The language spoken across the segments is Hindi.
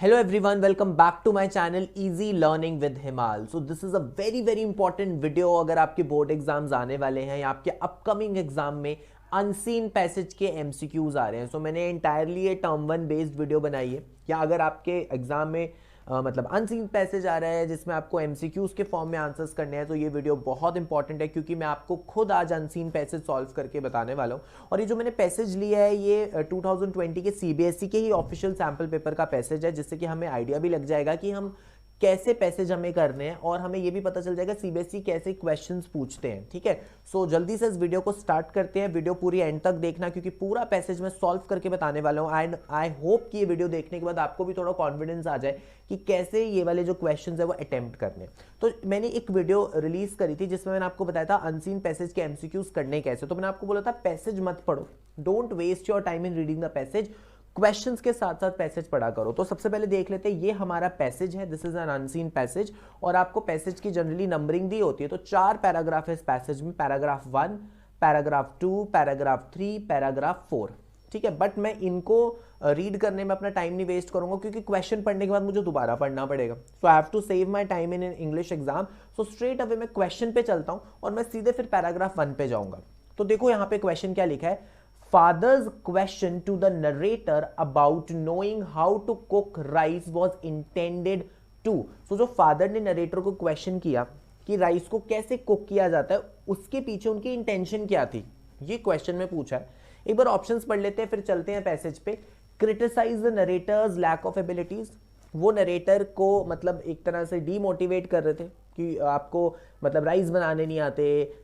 Hello everyone, welcome back to my channel Easy Learning with Himal. So this is a very important video अगर आपके बोर्ड एग्जाम्स आने वाले हैं या आपके अपकमिंग एग्जाम में अनसीन पैसेज के MCQs आ रहे हैं. मैंने इंटायरली ये टर्म वन बेस्ड वीडियो बनाई है. या अगर आपके एग्जाम में मतलब अनसीन पैसेज आ रहा है जिसमें आपको MCQs के फॉर्म में आंसर्स करने हैं, तो ये वीडियो बहुत इंपॉर्टेंट है क्योंकि मैं आपको खुद आज अनसीन पैसेज सॉल्व करके बताने वाला हूँ. और ये जो मैंने पैसेज लिया है ये 2020 के CBSE के ही ऑफिशियल सैम्पल पेपर का पैसेज है, जिससे कि हमें आइडिया भी लग जाएगा कि हम कैसे पैसेज हमें करने हैं और हमें ये भी पता चल जाएगा CBSE कैसे क्वेश्चंस पूछते हैं. ठीक है, सो जल्दी से इस वीडियो को स्टार्ट करते हैं. वीडियो पूरी एंड तक देखना क्योंकि पूरा पैसेज मैं सॉल्व करके बताने वाला हूं. एंड आई होप कि ये वीडियो देखने के बाद आपको भी थोड़ा कॉन्फिडेंस आ जाए कि कैसे ये वाले जो क्वेश्चंस है वो अटेम्प्ट करने. तो मैंने एक वीडियो रिलीज करी थी जिसमें मैंने आपको बताया था अनसीन पैसेज के MCQs करने कैसे. तो मैंने आपको बोला था पैसेज मत पढ़ो, don't waste your time in reading the passage, questions के साथ साथ पैसेज पढ़ा करो. तो सबसे पहले देख लेते हैं, ये हमारा पैसेज है, this is an unseen passage. और आपको पैसेज की जनरली नंबरिंग दी होती है. तो 4 पैराग्राफ है इस पैसेज में, पैराग्राफ 1, पैराग्राफ 2, पैराग्राफ 3, पैराग्राफ 4. ठीक है, बट मैं इनको रीड करने में अपना टाइम नहीं वेस्ट करूंगा क्योंकि क्वेश्चन पढ़ने के बाद मुझे दोबारा पढ़ना पड़ेगा. So I have to save my time in English exam. So straight away मैं क्वेश्चन पे चलता हूं और मैं सीधे फिर पैराग्राफ 1 पे जाऊंगा. तो देखो यहाँ पे क्वेश्चन क्या लिखा है. Father's question to the narrator about knowing how to cook rice was intended to. So जो फादर ने नरेटर को क्वेश्चन किया कि राइस को कैसे कुक किया जाता है, उसके पीछे उनकी इंटेंशन क्या थी, ये क्वेश्चन में पूछा है. एक बार ऑप्शंस पढ़ लेते हैं फिर चलते हैं पैसेज पे. Criticize the narrator's lack of abilities. वो नरेटर को मतलब एक तरह से डीमोटिवेट कर रहे थे कि आपको मतलब राइस बनाने नहीं आते.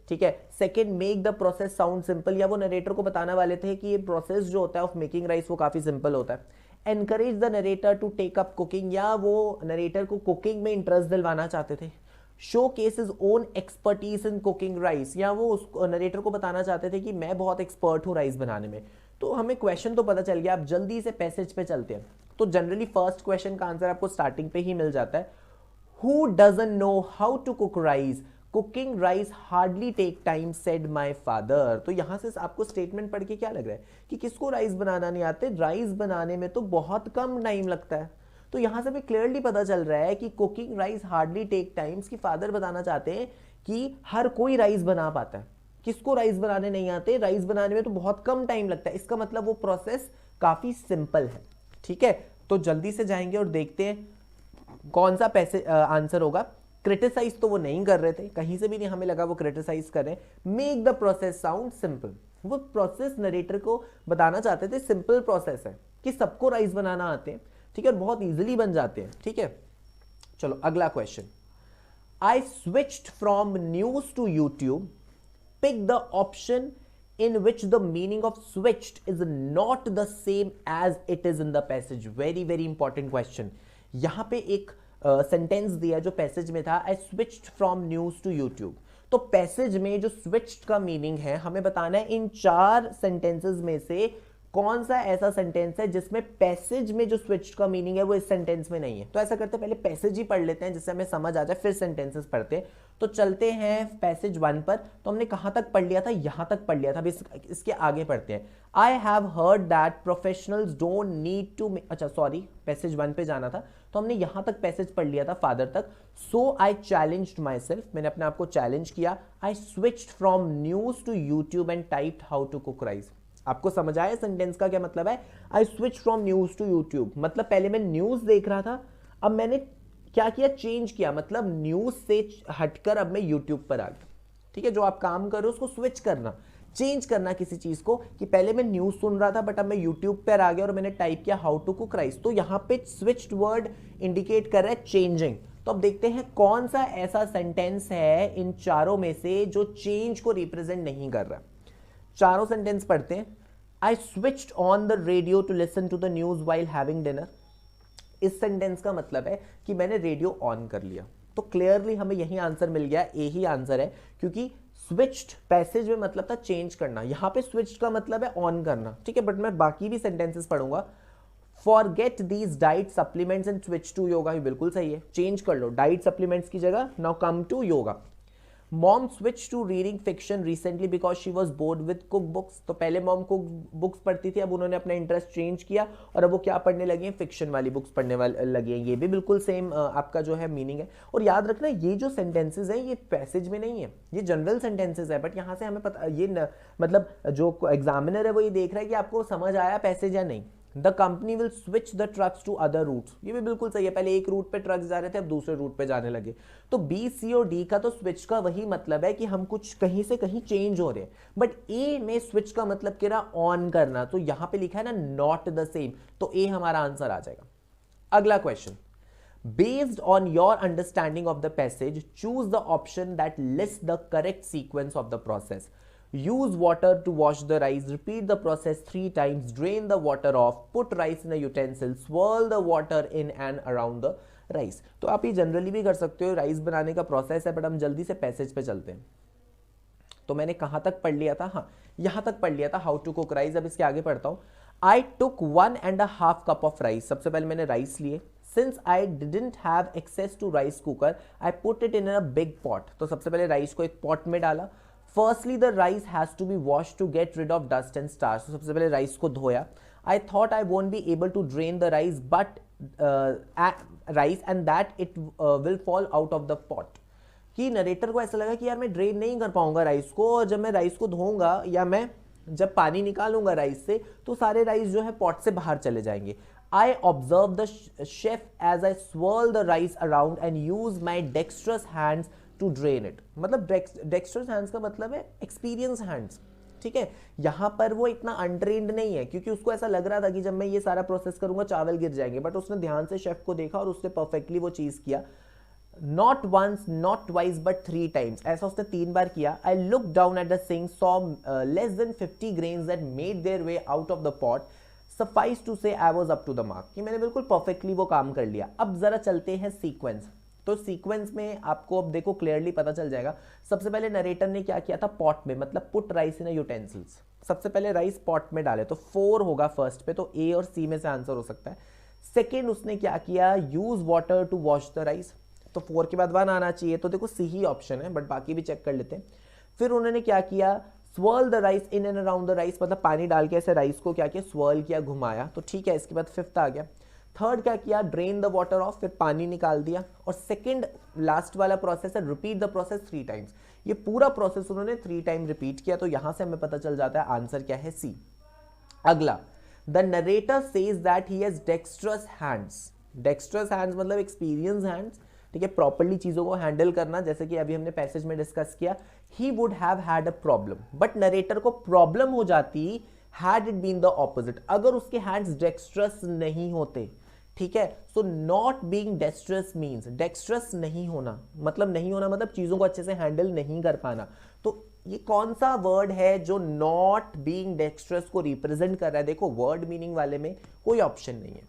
ठीक है. Second, make the process sound simple. या वो नरेटर को बताने वाले थे कि ये प्रोसेस जो होता है ऑफ मेकिंग राइस वो काफी सिंपल होता है. Encourage the narrator to take up cooking. या वो नरेटर को कुकिंग में इंटरेस्ट दिलवाना चाहते थे. Show case is own expertise in cooking rice. या वो उस नरेटर को बताना चाहते थे कि मैं बहुत एक्सपर्ट हूँ राइस बनाने में. तो हमें क्वेश्चन तो पता चल गया, आप जल्दी से पैसेज पे चलते हैं. तो जनरली फर्स्ट क्वेश्चन का आंसर आपको स्टार्टिंग पे ही मिल जाता है. Who doesn't know how to cook rice? Cooking rice hardly take time, said my father. तो यहां से आपको स्टेटमेंट पढ़ के क्या लग रहा है कि किसको राइस बनाना नहीं आते, राइस बनाने में तो बहुत कम टाइम लगता है. तो यहां से भी क्लियरली पता चल रहा है कि cooking rice hardly take times की फादर बताना चाहते हैं कि हर कोई राइस बना पाता है, किसको राइस बनाने नहीं आते, राइस बनाने में तो बहुत कम टाइम लगता है. इसका मतलब वो प्रोसेस काफी सिंपल है. ठीक है, तो जल्दी से जाएंगे और देखते हैं कौन सा पैसे आंसर होगा. क्रिटिसाइज तो वो नहीं कर रहे थे, कहीं से भी नहीं हमें लगा वो क्रिटिसाइज कर रहे हैं. Make the process sound simple. वो प्रोसेस नरेटर को बताना चाहते थे सिंपल प्रोसेस है कि सबको राइस बनाना आते हैं. ठीक है, और बहुत इजीली बन जाते हैं. ठीक है, चलो अगला question. I switched from news to YouTube. Pick the option in which the meaning of switched is not the same as it is in the passage. very important question. यहां पे एक सेंटेंस दिया जो पैसेज में था, I switched from news to YouTube. तो पैसेज में जो स्विच्ड का मीनिंग है हमें बताना है इन 4 सेंटेंसेस में से कौन सा ऐसा सेंटेंस है जिसमें पैसेज में जो स्विच्ड का मीनिंग है वो इस सेंटेंस में नहीं है. तो ऐसा करते हैं पहले पैसेज ही पढ़ लेते हैं जिससे हमें समझ आ जाए, फिर सेंटेंसेस पढ़ते हैं. तो चलते हैं पैसेज 1 पर. तो हमने कहां तक पढ़ लिया था, यहां तक पढ़ लिया था. अभी इसके आगे पढ़ते हैं. I have heard that professionals don't need to, अच्छा सॉरी पैसेज 1 पे जाना था. तो हमने यहां तक पैसेज पढ़ लिया था फादर तक. So I challenged myself. मैंने अपने आप को चैलेंज किया. I switched from news to YouTube and typed how to cook rice. आपको समझ आया सेंटेंस का क्या मतलब है. I switch from news to YouTube मतलब पहले मैं न्यूज देख रहा था, अब मैंने क्या किया, चेंज किया. मतलब न्यूज से हटकर अब मैं यूट्यूब पर आ गया. ठीक है, जो आप काम कर रहे हो उसको स्विच करना, चेंज करना किसी चीज को, कि पहले मैं न्यूज सुन रहा था बट अब मैं यूट्यूब पर आ गया और मैंने टाइप किया हाउ टू कुक राइस. तो यहां पे स्विच्ड वर्ड इंडिकेट कर रहा है चेंजिंग. तो अब देखते हैं कौन सा ऐसा सेंटेंस है इन चारों में से जो चेंज को रिप्रेजेंट नहीं कर रहा. चारों सेंटेंस पढ़ते हैं. I switched on the radio to listen to the news while having dinner. इस सेंटेंस का मतलब है कि मैंने रेडियो ऑन कर लिया. तो क्लियरली हमें यही आंसर मिल गया, यही आंसर है क्योंकि स्विच्ड पैसेज में मतलब था चेंज करना, यहां पे स्विच्ड का मतलब है ऑन करना. ठीक है, बट मैं बाकी भी सेंटेंसेस पढ़ूंगा. Forget these diet supplements and switch to yoga. बिल्कुल सही है, चेंज कर लो डाइट सप्लीमेंट्स की जगह, now come to yoga. Mom switch to reading fiction recently because she was bored with cook books. तो पहले मॉम कुक बुक्स पढ़ती थी, अब उन्होंने अपना इंटरेस्ट चेंज किया और अब वो क्या पढ़ने लगी हैं, फिक्शन वाली बुक्स पढ़ने वाली लगी हैं। ये भी बिल्कुल सेम आपका जो है मीनिंग है। और याद रखना ये जो सेंटेंसेज हैं ये पैसेज में नहीं है, ये जनरल सेंटेंसेज है, बट यहाँ से हमें पता ये मतलब जो एग्जामिनर है वो ये देख रहा है कि आपको समझ आया पैसेज या नहीं। The company will switch the trucks to other routes, ये भी बिल्कुल सही है, पहले एक रूट पे ट्रक्स जा रहे थे अब दूसरे रूट पे जाने लगे। तो बी, सी और डी का तो स्विच का वही मतलब है कि हम कुछ कहीं से कहीं चेंज हो रहे हैं, बट ए में स्विच का मतलब क्या रहा, ऑन करना। तो यहां पे लिखा है ना नॉट द सेम, तो ए हमारा आंसर आ जाएगा। अगला question, based on your understanding of the passage, choose the option that lists the correct sequence of the process. Use water to wash the rice, repeat the process 3 times, drain the water off, put rice in a utensil, swirl the water in and around the rice. तो आप ये जनरली भी कर सकते हो, राइस बनाने का प्रोसेस है, बट हम जल्दी से पैसेज पे चलते हैं। तो मैंने कहां तक पढ़ लिया था, हाँ यहां तक पढ़ लिया था, हाउ टू कुक राइस। अब इसके आगे पढ़ता हूं। आई टुक 1.5 कप ऑफ राइस, सबसे पहले मैंने राइस लिए। Since I didn't have access to rice cooker, I put it in a big pot. तो सबसे पहले राइस को एक पॉट में डाला। Firstly, the rice has to be washed to get rid of dust and starch. तो सबसे पहले राइस को धोया। I thought I won't be able to drain the rice, and that it will fall out of the pot. कि नरेटर को ऐसा लगा कि यार मैं ड्रेन नहीं कर पाऊंगा राइस को, और जब मैं राइस को धोऊंगा या मैं जब पानी निकालूंगा राइस से तो सारे राइस जो है पॉट से बाहर चले जाएंगे। I observed the chef as I swirl the rice around and use my dexterous hands to drain it. मतलब dexterous hands का मतलब है experience hands, ठीक है। यहां पर वो इतना अनट्रेन्ड नहीं है, क्योंकि उसको ऐसा लग रहा था कि जब मैं ये सारा प्रोसेस करूंगा चावल गिर जाएंगे, बट उसने ध्यान से शेफ को देखा और उसने परफेक्टली वो चीज किया। Not once, not twice, but 3 times. ऐसा उसने 3 बार किया। I looked down at the sink, saw less than 50 grains that made their way out of the pot. Suffice to say, I was up to the mark. कि मैंने बिल्कुल परफेक्टली वो काम कर लिया। अब जरा चलते हैं सीक्वेंस। तो सीक्वेंस में आपको अब देखो क्लियरली पता चल जाएगा। सबसे पहले नरेटर ने क्या किया था, पॉट में, मतलब पुट राइस इन यूटेंसिल्स। सबसे पहले राइस पॉट में डाले, तो 4 होगा फर्स्ट पे, तो ए और सी में से आंसर हो सकता है। सेकेंड उसने क्या किया, use water to wash the rice, तो 4 के बाद 1 आना चाहिए, तो देखो सी ही ऑप्शन है, बट बाकी भी चेक कर लेते हैं। फिर उन्होंने क्या किया, swirl the rice in and around the rice, मतलब पानी डाल के ऐसे राइस को क्या किया, स्वर्ल किया, घुमाया, तो ठीक है। इसके बाद 5th आ गया। थर्ड क्या किया, ड्रेन द वाटर ऑफ, फिर पानी निकाल दिया। और सेकंड लास्ट वाला प्रोसेस है रिपीट द प्रोसेस 3 टाइम्स। ये पूरा प्रोसेस उन्होंने 3 टाइम रिपीट किया, तो यहां से हमें पता चल जाता है आंसर क्या है, सी। अगला, the narrator says that he has dextrous hands. Dextrous hands मतलब एक्सपीरियंस हैंड्स, ठीक है, प्रॉपर्ली चीजों को हैंडल करना, जैसे कि अभी हमने पैसेज में डिस्कस किया। He would have had a problem, but narrator को प्रॉब्लम हो जाती had it been the opposite, अगर उसके हैंड्स डेक्स्ट्रस नहीं होते, ठीक है। So not being dextrous means, dextrous नहीं होना मतलब चीजों को अच्छे से हैंडल नहीं कर पाना। तो ये कौन सा वर्ड है जो नॉट बीइंग डेक्स्ट्रस को रिप्रेजेंट कर रहा है? देखो वर्ड मीनिंग वाले में कोई ऑप्शन नहीं है,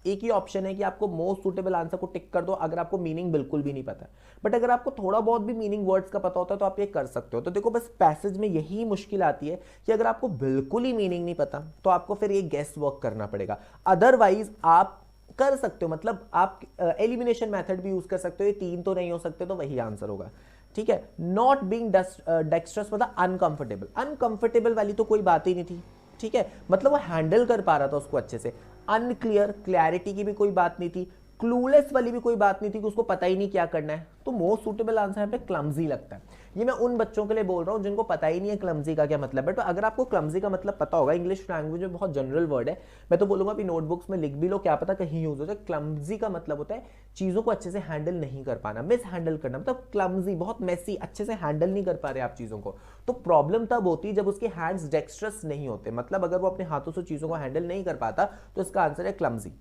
एक ही ऑप्शन है कि आपको मोस्ट सुटेबल आंसर को टिक कर दो अगर आपको मीनिंग बिल्कुल भी नहीं पता। बट अगर आपको थोड़ा बहुत भी मीनिंग वर्ड्स का पता होता है तो आप ये कर सकते हो। तो देखो बस पैसेज में यही मुश्किल आती है कि अगर आपको बिल्कुल ही मीनिंग नहीं पता तो आपको फिर ये गेस वर्क करना पड़ेगा। अदरवाइज आप कर सकते हो, मतलब आप एलिमिनेशन मेथड भी यूज कर सकते हो। ये 3 तो नहीं हो सकते, तो वही आंसर होगा, ठीक है। नॉट बीइंग डेक्स्ट्रस मतलब अनकंफर्टेबल, अनकंफर्टेबल वाली तो कोई बात ही नहीं थी, ठीक है, मतलब वो हैंडल कर पा रहा था उसको अच्छे से। अनक्लियर, क्लैरिटी की भी कोई बात नहीं थी। क्लूलेस वाली भी कोई बात नहीं थी कि उसको पता ही नहीं क्या करना है। तो मोस्ट सुटेबल आंसर यहाँ पे क्लमजी लगता है। ये मैं उन बच्चों के लिए बोल रहा हूँ जिनको पता ही नहीं है क्लमजी का क्या मतलब है। तो अगर आपको क्लमजी का मतलब पता होगा, इंग्लिश लैंग्वेज में बहुत जनरल वर्ड है, मैं तो बोलूंगा कि नोटबुक्स में लिख भी लो, क्या पता कहीं यूज हो जाए। क्लमजी का मतलब होता है चीजों को अच्छे से हैंडल नहीं कर पाना, मिस हैंडल करना, मतलब क्लमजी बहुत मेसी, अच्छे से हैंडल नहीं कर पा रहे आप चीजों को। तो प्रॉब्लम तब होती है जब उसके हैंड्स डेक्स्ट्रस नहीं होते, मतलब अगर वो अपने हाथों से चीजों को हैंडल नहीं कर पाता तो इसका आंसर है क्लमजी।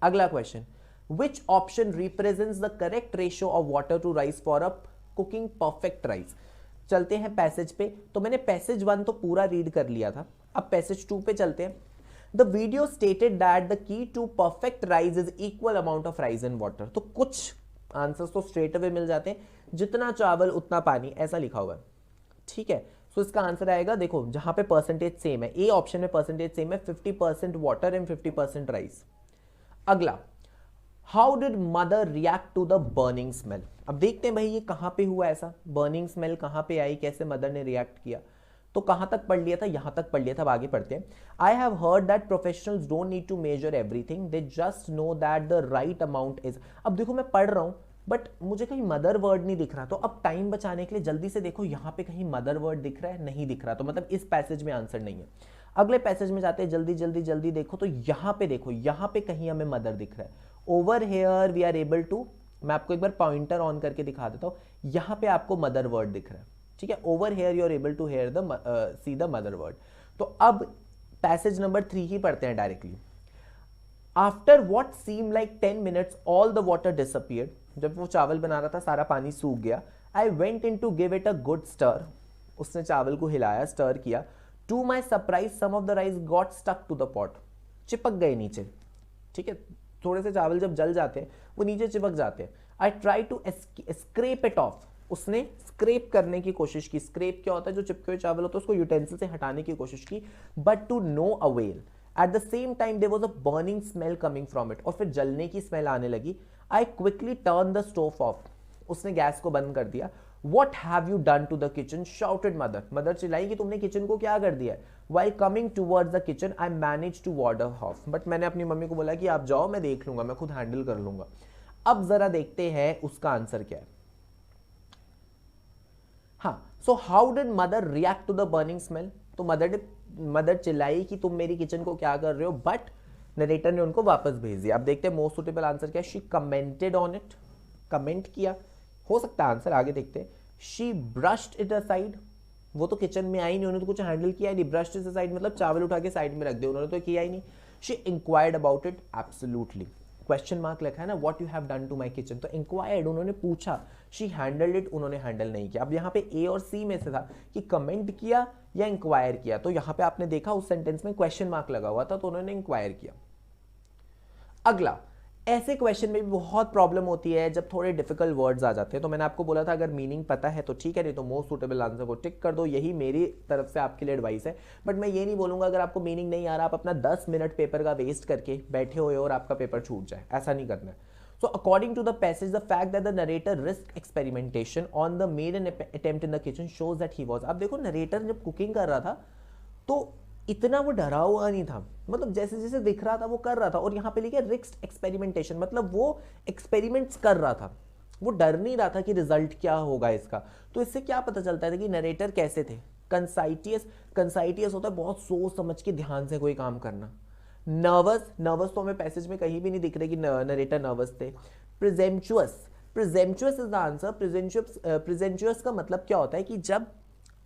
अगला question, which option represents the correct ratio of water to rice for a cooking perfect rice? चलते हैं पैसेज पे। तो मैंने पैसेज 1 तो पूरा रीड कर लिया था, अब पैसेज 2 पे चलते हैं। The video stated that the key to perfect rice is equal amount of rice and water। तो कुछ आंसर्स तो स्ट्रेट अवे मिल जाते हैं, जितना चावल उतना पानी, ऐसा लिखा हुआ है, ठीक है। सो इसका आंसर आएगा, देखो जहां पे परसेंटेज सेम है, ए ऑप्शन में परसेंटेज सेम है, 50% वाटर एंड 50% राइस। अगला, how did mother react to the burning smell? अब देखते हैं भाई ये कहां पे हुआ, ऐसा बर्निंग स्मेल कहां पे आई, कैसे मदर ने रिएक्ट किया। तो कहां तक पढ़ लिया था, यहां तक पढ़ लिया था। अब आगे पढ़ते हैं। I have heard that professionals don't need to measure everything, they just know that the right amount is. अब देखो मैं पढ़ रहा हूं बट मुझे कहीं मदर वर्ड नहीं दिख रहा, तो अब टाइम बचाने के लिए जल्दी से देखो यहां पे कहीं मदर वर्ड दिख रहा है, नहीं दिख रहा, तो मतलब इस पैसेज में आंसर नहीं है। अगले पैसेज में जाते हैं, जल्दी जल्दी जल्दी देखो, तो यहां पे देखो, यहां पे कहीं हमें मदर दिख रहा है। Over here we are able to, मैं आपको एक बार पॉइंटर ऑन करके दिखा देता हूं, यहां पे आपको मदर वर्ड दिख रहा है, ठीक है। Over here you are able to hear the see the mother word. तो अब पैसेज नंबर 3 ही पढ़ते हैं directly. After what seem like 10 minutes all the water disappeared. जब वो चावल बना रहा था सारा पानी सूख गया। I went in to give it a good stir, उसने चावल को हिलाया, स्टर किया। To my surprise some of the rice got stuck to the pot, चिपक गए नीचे, ठीक है। थोड़े से चावल जब जल जाते हैं वो नीचे चिपक जाते हैं। I try to scrape it off, उसने स्क्रेप करने की कोशिश की। स्क्रेप क्या होता है, जो चिपके हुए चावल होता है उसको यूटेंसिल से हटाने की कोशिश की, but to no avail. At the same time there was a burning smell coming from it, और फिर जलने की स्मेल आने लगी। I quickly turn the stove off, उसने गैस को बंद कर दिया। What have you done to the kitchen? Shouted mother. Mother चिल्लाई कि तुमने किचन को क्या कर दिया है। While coming towards the kitchen, I managed to ward her off. But मैंने अपनी मम्मी को बोला कि आप जाओ, मैं देख लूंगा, मैं खुद हैंडल कर लूंगा। अब जरा देखते हैं उसका आंसर क्या है। हाँ, so how did mother react to the burning smell? तो मदर चिल्लाई कि तुम मेरी किचन को क्या कर रहे हो, बट नरेटर ने उनको वापस भेज दिया। अब देखते हैं मोस्ट सुटेबल आंसर क्या है। She commented on it, comment किया हो सकता है आंसर, आगे देखते हैं। शी ब्रश्ड इट असाइड, वो तो किचन में आई नहीं, उन्होंने तो कुछ हैंडल किया ही नहीं। ब्रश्ड इट असाइड मतलब चावल उठा के साइड में रख दिया, उन्होंने तो किया ही नहीं। She inquired about it, absolutely question mark लिखा है ना, what you have done to my kitchen, तो इंक्वायर्ड उन्होंने पूछा। शी हैंडल्ड इट, उन्होंने हैंडल नहीं किया। अब यहाँ पे ए और सी में से था कि कमेंट किया या इंक्वायर किया, तो यहाँ पे आपने देखा उस सेंटेंस में क्वेश्चन मार्क लगा हुआ था, तो उन्होंने इंक्वायर किया। अगला, ऐसे क्वेश्चन में भी बहुत प्रॉब्लम होती है जब थोड़े डिफिकल्ट वर्ड्स आ जाते हैं। तो मैंने आपको बोला था अगर मीनिंग पता है तो ठीक है, नहीं तो मोस्ट सूटेबल आंसर को टिक कर दो, यही मेरी तरफ से आपके लिए एडवाइस है। बट मैं ये नहीं बोलूंगा अगर आपको मीनिंग नहीं आ रहा आप अपना 10 मिनट पेपर का वेस्ट करके बैठे हुए और आपका पेपर छूट जाए, ऐसा नहीं करना है। So according to the passage, the fact that the narrator risked experimentation on the maiden attempt in the kitchen shows that he was। अब देखो नरेटर जब कुकिंग कर रहा था तो इतना वो डरा हुआ नहीं था, मतलब जैसे जैसे दिख रहा था वो कर रहा था। और यहाँ पे लिखा रिस्क एक्सपेरिमेंटेशन, मतलब वो एक्सपेरिमेंट्स कर रहा था, वो डर नहीं रहा था कि रिजल्ट क्या होगा इसका। तो इससे क्या पता चलता है कि नरेटर कैसे थे। कंसाइटियस होता है बहुत सोच समझ के ध्यान से कोई काम करना। नर्वस तो हमें पैसेज में कहीं भी नहीं दिख रहे कि नरेटर नर्वस थे। प्रिजेंचुअस इज द आंसर। प्रिजेंचुअस का मतलब क्या होता है कि जब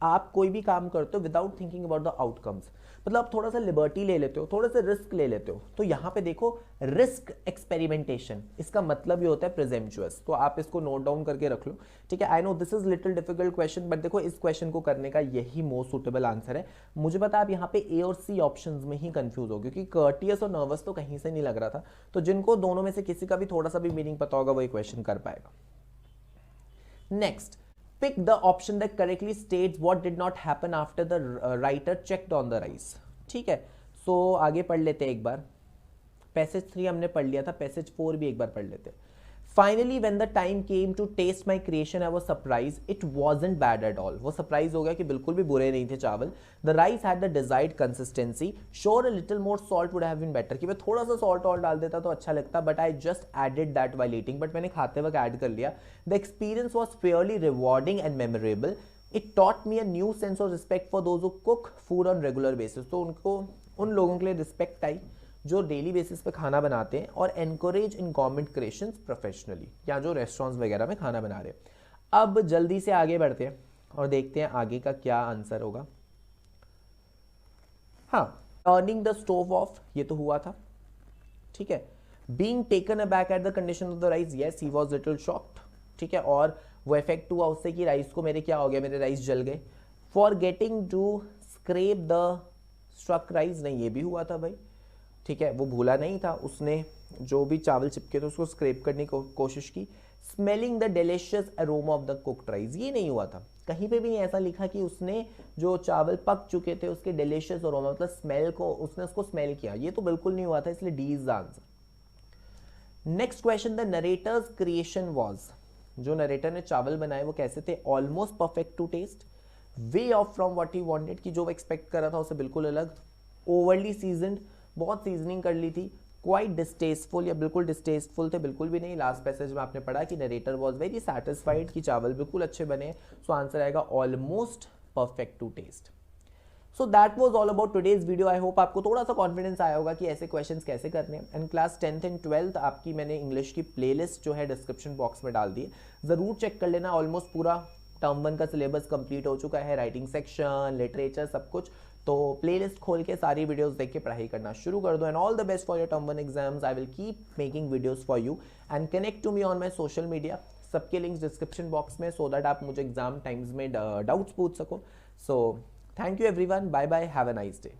आप कोई भी काम करते हो without thinking about the outcomes, मतलब आप थोड़ा सा लिबर्टी ले लेते हो, थोड़ा सा रिस्क ले लेते हो। तो यहाँ पे देखो रिस्क एक्सपेरिमेंटेशन, इसका मतलब ये होता है प्रिजेंचुअस। तो आप इसको नोट डाउन करके रख लो, ठीक है। I know this is little difficult question, but देखो इस क्वेश्चन को करने का यही मोस्ट सुटेबल आंसर है। मुझे पता आप यहाँ पे ए और सी ऑप्शंस में ही कंफ्यूज हो, क्योंकि कर्टियस और नर्वस तो कहीं से नहीं लग रहा था। तो जिनको दोनों में से किसी का भी थोड़ा सा भी मीनिंग पता होगा वही क्वेश्चन कर पाएगा। Next, pick the option that correctly states what did not happen after the writer checked on the rice। ठीक है, सो आगे पढ़ लेते हैं एक बार। पैसेज 3 हमने पढ़ लिया था, पैसेज 4 भी एक बार पढ़ लेते हैं। Finally when the time came to test my creation I was surprise it wasn't bad at all. वो सरप्राइज हो गया कि बिल्कुल भी बुरे नहीं थे चावल। The rice had the desired consistency, sure a little more salt would have been better, कि मैं थोड़ा सा सॉल्ट और डाल देता तो अच्छा लगता, but I just added that while eating, but मैंने खाते वक्त ऐड कर लिया। The experience was fairly rewarding and memorable. It taught me a new sense of respect for those who cook food on regular basis. तो उनको उन लोगों के लिए रिस्पेक्ट आई जो डेली बेसिस पे खाना बनाते हैं, और encourage in government creations professionally, या जो रेस्टोरेंट्स वगैरह में खाना बना रहे हैं। अब जल्दी से आगे बढ़ते हैं और देखते हैं आगे का क्या आंसर होगा। हाँ, टर्निंग द स्टोव ऑफ ये तो हुआ था, ठीक है। Being taken aback at the condition of the rice, yes he was little shocked, ठीक है। और वो इफेक्ट हुआ उससे कि राइस को मेरे क्या हो गया, मेरे राइस जल गए। Forgetting to scrape the struck rice, नहीं ये भी हुआ था भाई, ठीक है। वो भूला नहीं था, उसने जो भी चावल चिपके थे उसको स्क्रैप करने की कोशिश की। Smelling the delicious aroma of the cooked rice, ये नहीं हुआ था, कहीं पे भी नहीं ऐसा लिखा कि उसने जो चावल पक चुके थे उसके डिलीशियस अरोमा मतलब स्मेल को उसने उसको स्मेल किया, ये तो बिल्कुल नहीं हुआ था, इसलिए D is the answer. Next question, the narrator's creation was, जो नरेटर ने चावल बनाए वो कैसे थे? Almost perfect to taste, way off from what he wanted, कि जो वो एक्सपेक्ट कर रहा था उससे बिल्कुल अलग, ओवरली सीजनड, बहुत सीजनिंग कर ली थी, क्वाइट डिस्टेस्टफुल या बिल्कुल डिस्टेस्टफुल थे, बिल्कुल भी नहीं। लास्ट पैसेज में आपने पढ़ा कि नरेटर वॉज वेरी सेटिस्फाइड कि चावल बिल्कुल अच्छे बने, सो आंसर आएगा almost perfect to taste. So that was all about today's video. I hope आपको थोड़ा सा कॉन्फिडेंस आया होगा कि ऐसे क्वेश्चंस कैसे करने हैं। And class 10th and 12th आपकी मैंने इंग्लिश की प्लेलिस्ट जो है डिस्क्रिप्शन बॉक्स में डाल दी है, ज़रूर चेक कर लेना। ऑलमोस्ट पूरा टर्म 1 का सिलेबस कंप्लीट हो चुका है, राइटिंग सेक्शन, लिटरेचर, सब कुछ। तो प्लेलिस्ट खोल के सारी वीडियोस देख के पढ़ाई करना शुरू कर दो। And all the best for your term 1 exams. I will keep making videos for you and connect to me on my social media, सबके लिंक्स डिस्क्रिप्शन बॉक्स में, सो दैट आप मुझे एग्जाम टाइम्स में डाउट्स पूछ सको। So thank you everyone. Bye bye. Have a nice day.